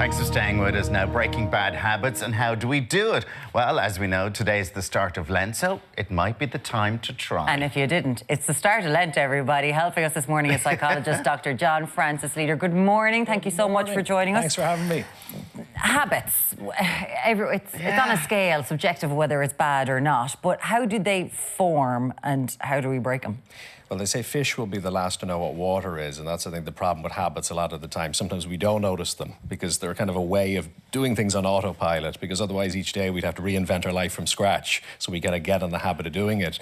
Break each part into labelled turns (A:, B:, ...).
A: Thanks for staying with us. Now, breaking bad habits, and how do we do it? Well, as we know, today is the start of Lent, so it might be the time to try.
B: And if you didn't, it's the start of Lent, everybody. Helping us this morning is psychologist Dr. John Francis Leader. Good morning. Thank you so much for joining us.
C: Thanks for having me.
B: Habits. It's on a scale, subjective whether it's bad or not, but how do they form and how do we break them?
C: Well, they say fish will be the last to know what water is, and that's, I think, the problem with habits a lot of the time. Sometimes we don't notice them because they're kind of a way of doing things on autopilot, because otherwise each day we'd have to reinvent our life from scratch. So we got to get in the habit of doing it.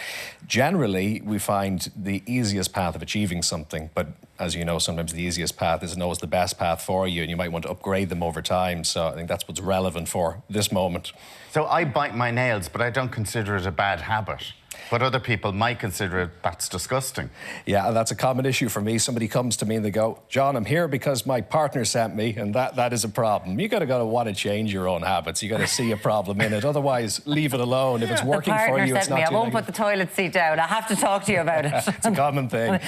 C: Generally, we find the easiest path of achieving something, but as you know, sometimes the easiest path isn't always the best path for you, and you might want to upgrade them over time. So I think that's what's relevant for this moment.
A: So I bite my nails, but I don't consider it a bad habit. But other people might consider it, that's disgusting.
C: Yeah, and that's a common issue for me. Somebody comes to me and they go, John, I'm here because my partner sent me, and that is a problem. You got to want to change your own habits. You got to see a problem in it. Otherwise, leave it alone. If it's working for you, it's not
B: I won't put the toilet seat down. I have to talk to you about it.
C: It's a common thing.
B: Is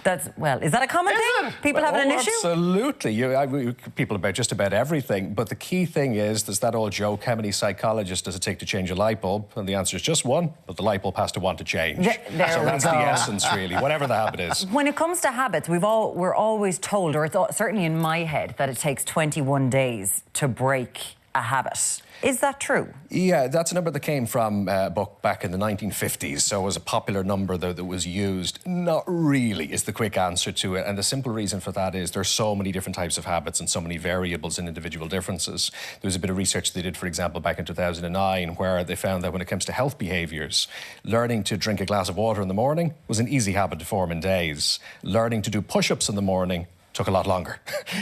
B: that a common thing? People having an issue?
C: Absolutely. People about just about everything. But the key thing is, there's that old joke, how many psychologists does it take to change a light bulb? And the answer is just one, but the light bulb has to want to change. So that's the essence, really, whatever the habit is.
B: When it comes to habits, we're always told, or it's certainly in my head, that it takes 21 days to break a habit. Is that true?
C: Yeah, that's a number that came from a book back in the 1950s, so it was a popular number that was used. Not really is the quick answer to it, and the simple reason for that is there's so many different types of habits and so many variables and individual differences. There was a bit of research they did, for example, back in 2009, where they found that when it comes to health behaviours, learning to drink a glass of water in the morning was an easy habit to form in days. Learning to do push-ups in the morning took a lot longer.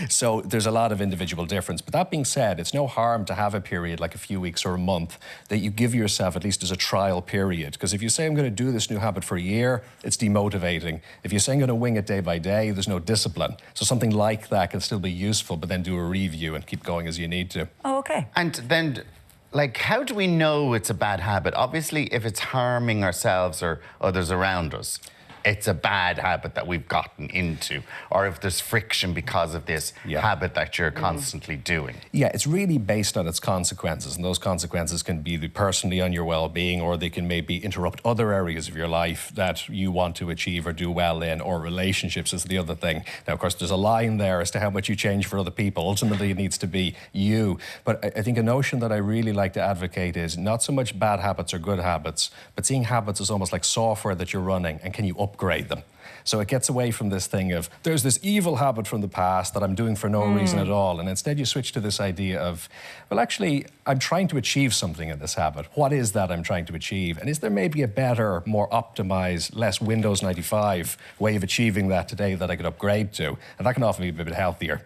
C: So there's a lot of individual difference. But that being said, it's no harm to have a period like a few weeks or a month that you give yourself at least as a trial period. Because if you say, I'm going to do this new habit for a year, it's demotivating. If you say, I'm going to wing it day by day, there's no discipline. So something like that can still be useful, but then do a review and keep going as you need to.
B: Oh, okay.
A: And then, like, how do we know it's a bad habit? Obviously, if it's harming ourselves or others around us, it's a bad habit that we've gotten into, or if there's friction because of this habit that you're constantly doing.
C: Yeah, it's really based on its consequences, and those consequences can be personally on your well-being, or they can maybe interrupt other areas of your life that you want to achieve or do well in, or relationships is the other thing. Now, of course, there's a line there as to how much you change for other people. Ultimately, it needs to be you. But I think a notion that I really like to advocate is not so much bad habits or good habits, but seeing habits as almost like software that you're running, and can you upgrade them? So it gets away from this thing of, there's this evil habit from the past that I'm doing for no reason at all. And instead you switch to this idea of, well, actually, I'm trying to achieve something in this habit. What is that I'm trying to achieve? And is there maybe a better, more optimized, less Windows 95 way of achieving that today that I could upgrade to? And that can often be a bit healthier.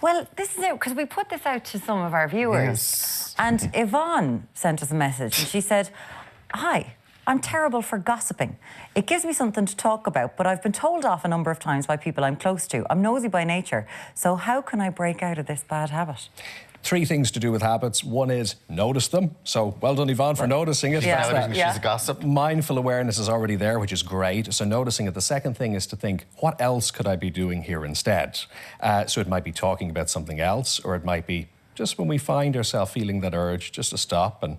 B: Well, this is it, because we put this out to some of our viewers.
A: Yes.
B: And Yvonne sent us a message, and she said, hi, I'm terrible for gossiping. It gives me something to talk about, but I've been told off a number of times by people I'm close to. I'm nosy by nature, so how can I break out of this bad habit?
C: 3 things to do with habits. One is notice them. So well done, Yvonne, for noticing it.
A: Noticing she's a gossip.
C: Mindful awareness is already there, which is great. So noticing it. The second thing is to think, what else could I be doing here instead? So it might be talking about something else, or it might be just when we find ourselves feeling that urge, just to stop and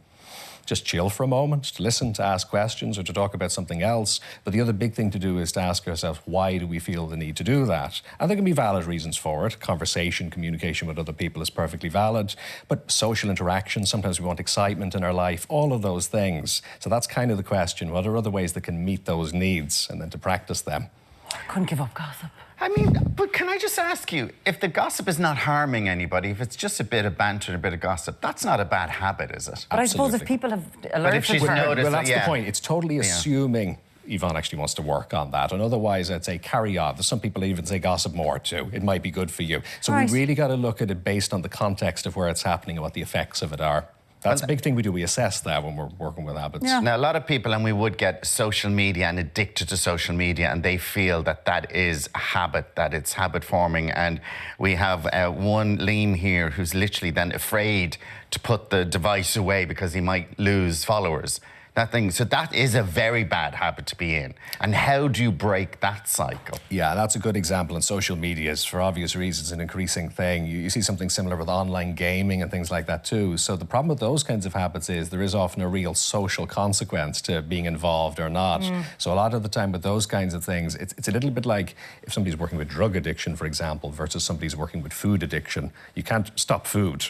C: just chill for a moment, to listen, to ask questions, or to talk about something else. But the other big thing to do is to ask ourselves, why do we feel the need to do that? And there can be valid reasons for it. Conversation, communication with other people is perfectly valid. But social interaction, sometimes we want excitement in our life, all of those things. So that's kind of the question. What are other ways that can meet those needs, and then to practice them?
B: I couldn't give up gossip.
A: I mean, but can I just ask you, if the gossip is not harming anybody, if it's just a bit of banter and a bit of gossip, that's not a bad habit, is it?
B: But I suppose if people have alerted
A: But if she's
B: her...
A: noticed,
C: well, that's the point. It's totally assuming Yvonne actually wants to work on that. And otherwise, I'd say carry on. There's some people even say gossip more too. It might be good for you. So we really got to look at it based on the context of where it's happening and what the effects of it are. That's a big thing we do. We assess that when we're working with habits.
A: Yeah. Now, a lot of people, and we would get social media and addicted to social media, and they feel that that is a habit, that it's habit forming. And we have one Liam here who's literally then afraid to put the device away because he might lose followers. that thing. So that is a very bad habit to be in. And how do you break that cycle?
C: Yeah, that's a good example. And social media is, for obvious reasons, an increasing thing. You see something similar with online gaming and things like that too. So the problem with those kinds of habits is there is often a real social consequence to being involved or not. So a lot of the time with those kinds of things, it's a little bit like if somebody's working with drug addiction, for example, versus somebody's working with food addiction. You can't stop food.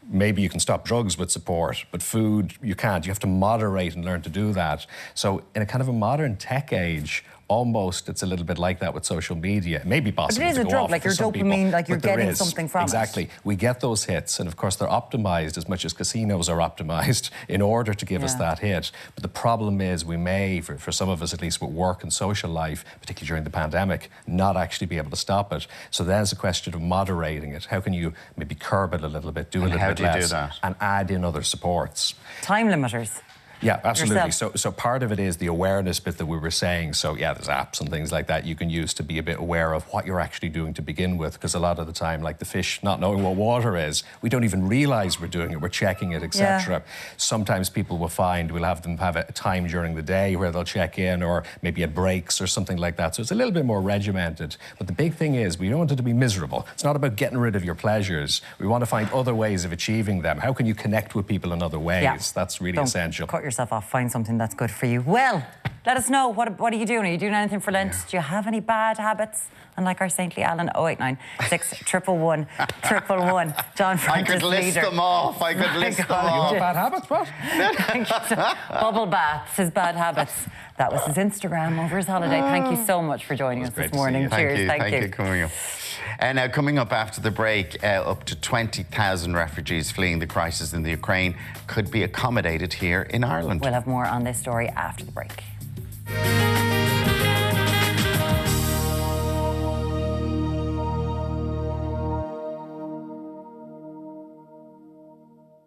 C: Maybe you can stop drugs with support, but food, you can't. You have to moderate and learn to do that. So in a kind of a modern tech age, almost it's a little bit like that with social media. It may be possible
B: But it is
C: to
B: a
C: go
B: drug,
C: off
B: like
C: for
B: your
C: some
B: dopamine,
C: people,
B: like you're
C: but there
B: getting
C: is.
B: something from it.
C: Exactly. We get those hits, and of course they're optimized as much as casinos are optimized in order to give us that hit. But the problem is we may, for some of us at least with work and social life, particularly during the pandemic, not actually be able to stop it. So then it's a question of moderating it. How can you maybe curb it a little bit, do a little bit less,
A: how do you do that?
C: and add in other supports?
B: Time limiters.
C: Yeah, absolutely.
B: Yourself.
C: So part of it is the awareness bit that we were saying. So yeah, there's apps and things like that you can use to be a bit aware of what you're actually doing to begin with. Because a lot of the time, like the fish not knowing what water is, we don't even realize we're doing it. We're checking it, etc.
B: Yeah.
C: Sometimes people will find we'll have them have a time during the day where they'll check in, or maybe at breaks or something like that. So it's a little bit more regimented. But the big thing is we don't want it to be miserable. It's not about getting rid of your pleasures. We want to find other ways of achieving them. How can you connect with people in other ways?
B: Yeah.
C: That's really
B: Don't
C: essential.
B: cut yourself off. Find something that's good for you. Well, let us know. What are you doing? Are you doing anything for Lent? Do you have any bad habits? And like our saintly Alan, 089 6 111 111. John Francis
A: I could list
B: leader.
A: them off. I could list them off.
C: Bad habits, what?
B: Thank you so Bubble baths, his bad habits. That was his Instagram over his holiday. Thank you so much for joining us this morning. Cheers.
A: Thank you. Coming up. And now, coming up after the break, up to 20,000 refugees fleeing the crisis in the Ukraine could be accommodated here in Ireland.
B: We'll have more on this story after the break.